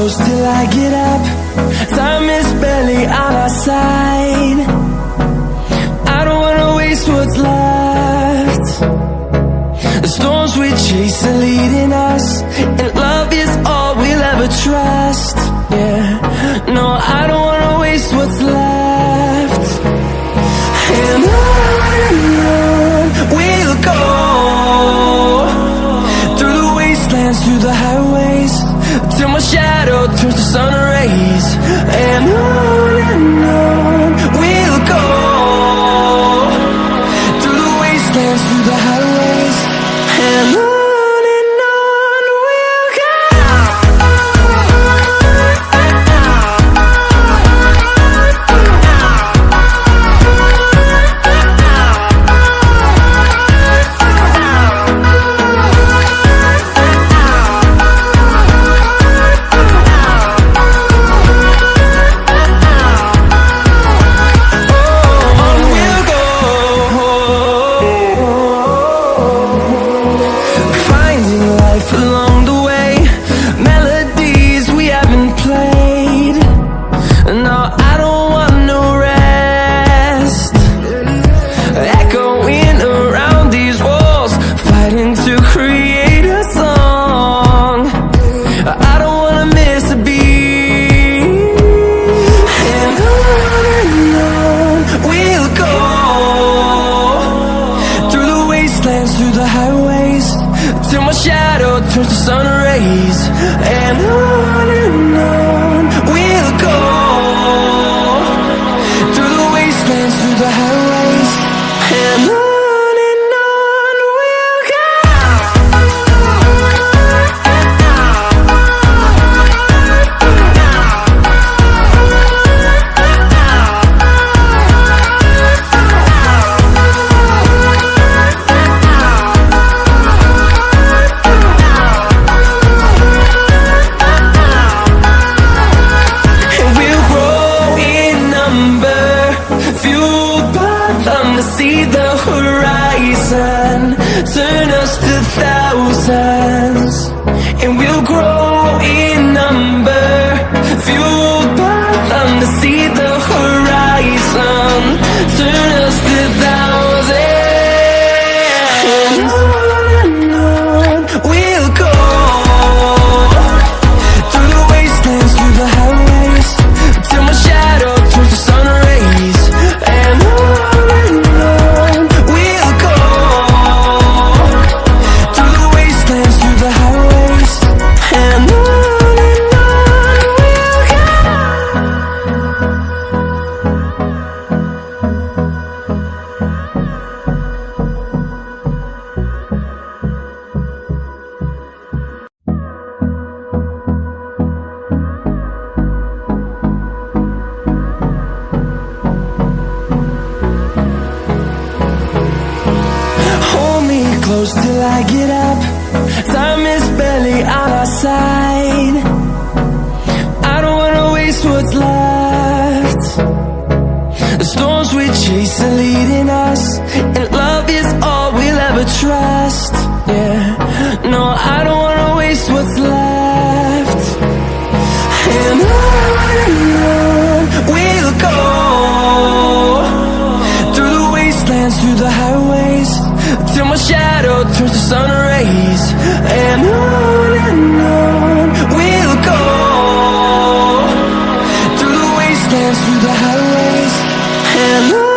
close till I get up. Time is barely on our side. I don't wanna waste what's left. The storms we chase are leading us, and love is all we'll ever trust. Yeah, no, I don't wanna waste what's left. And on we'll go, through the wastelands, through the highways, till my shadow turns to sun rays. And on we'll go, through the wastelands, through the highways, and on we'll go. Along the way, melodies we haven't played. No, I don't want no rest. Echoing around these walls, fighting to create a song. I don't wanna miss a beat. And on we'll go, through the wastelands, through the highways, till my shadow turns to sun rays. And on we'll go, through the wastelands, through the highways, and on we'll go. See the horizon turn us to thousands, and we'll grow in number, fueled by them. To see the horizon turn us to thousands, and on we'll go, through the wastelands, through the highways, till my shadow turns to sun rays. And close till I get up. Time is barely on our side. I don't wanna waste what's left. The storms we chase are leading us, and love is all we'll ever trust. Yeah, no, I don't wanna waste what's left. And on we'll go, through the wastelands, through the highways, till my shadow turns to sun rays. And on we'll go, through the wastelands, through the highways, and on.